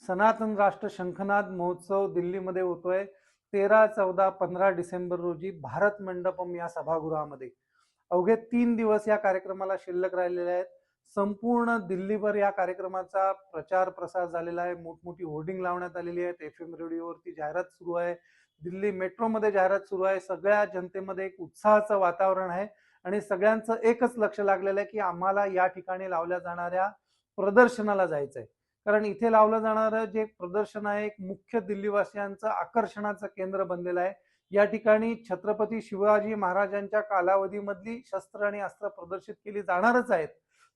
सनातन राष्ट्र शंखनाद महोत्सव दिल्लीमध्ये होतोय 13, 14, 15 डिसेंबर रोजी भारत मंडपम या सभागृहामध्ये. अवघे 3 दिवस या कार्यक्रमाला शिल्लक राहिलेले आहेत. संपूर्ण दिल्लीभर या कार्यक्रमाचा प्रचार प्रसार झालेला आहे. मोठमोठी होर्डिंग लावण्यात आलेली आहेत. FM रेडिओवरती जाहिरात सुरू आहे. दिल्ली मेट्रोमध्ये जाहिरात सुरू आहे. सगळ्या जनतेमध्ये एक उत्साहाचं वातावरण आहे आणि सगळ्यांचं एकच लक्ष लागलेलं आहे की आम्हाला या ठिकाणी लावल्या जाणाऱ्या प्रदर्शनाला जायचंय. कारण इथे लावलं जाणारं जे प्रदर्शन आहे एक मुख्य दिल्लीवासियांचं आकर्षणाचं केंद्र बनलेलं आहे. या ठिकाणी छत्रपती शिवाजी महाराजांच्या कालावधीमधली शस्त्र आणि अस्त्र प्रदर्शित केली जाणारच आहेत.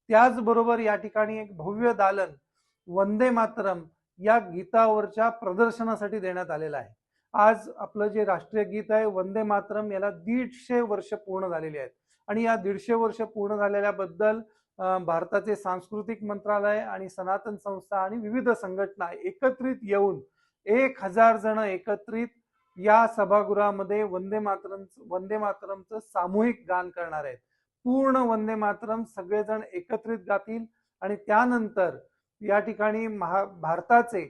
त्याचबरोबर या ठिकाणी एक भव्य दालन वंदे मातरम या गीतावरच्या प्रदर्शनासाठी देण्यात आलेलं आहे. आज आपलं जे राष्ट्रीय गीत आहे वंदे मातरम याला 150 वर्ष पूर्ण झालेली आहेत आणि या 150 वर्ष पूर्ण झालेल्याबद्दल भारताचे सांस्कृतिक मंत्रालय आणि सनातन संस्था आणि विविध संघटना एकत्रित येऊन 1000 जण एकत्रित या सभागृहामध्ये वंदे मातरमचं सामूहिक गान करणार आहेत. पूर्ण वंदे मातरम सगळेजण एकत्रित गातील आणि त्यानंतर या ठिकाणी भारताचे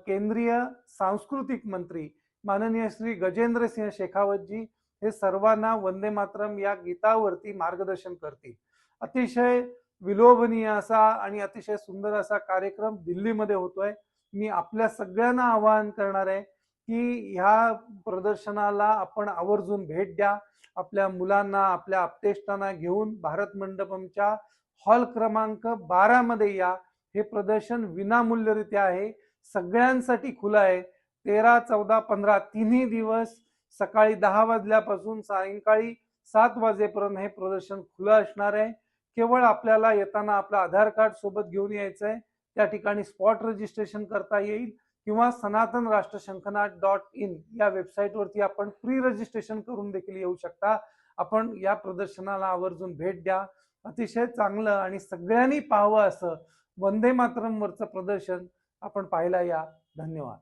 केंद्रीय सांस्कृतिक मंत्री माननीय श्री गजेंद्र सिंह शेखावत जी हे सर्वांना वंदे मातरम या गीतावरती मार्गदर्शन करतील. अतिशय विलोभनीय असा आणि अतिशय सुंदर असा कार्यक्रम दिल्लीमध्ये होतोय. मी आपल्या सगळ्यांना आवाहन करणार आहे की ह्या प्रदर्शनाला आपण आवर्जून भेट द्या. आपल्या मुलांना आपल्या आपतेष्टांना घेऊन भारत मंडपमच्या हॉल क्रमांक 12 मध्ये या. हे प्रदर्शन विनामूल्यरित्या आहे, सगळ्यांसाठी खुलं आहे. 13, 14, 15 तिन्ही दिवस सकाळी 10 वाजल्यापासून सायंकाळी 7 वाजेपर्यंत हे प्रदर्शन खुलं असणार आहे. केवळ आपल्याला येताना आपलं आधार कार्ड सोबत घेऊन यायचंय. त्या ठिकाणी स्पॉट रजिस्ट्रेशन करता येईल किंवा सनातन राष्ट्र शंखनाद.in या वेबसाईटवरती आपण प्री रजिस्ट्रेशन करून देखील येऊ शकता. आपण या प्रदर्शनाला आवर्जून भेट द्या. अतिशय चांगलं आणि सगळ्यांनी पाहावं असं वंदे मातरम वरचं प्रदर्शन आपण पाहायला या. धन्यवाद.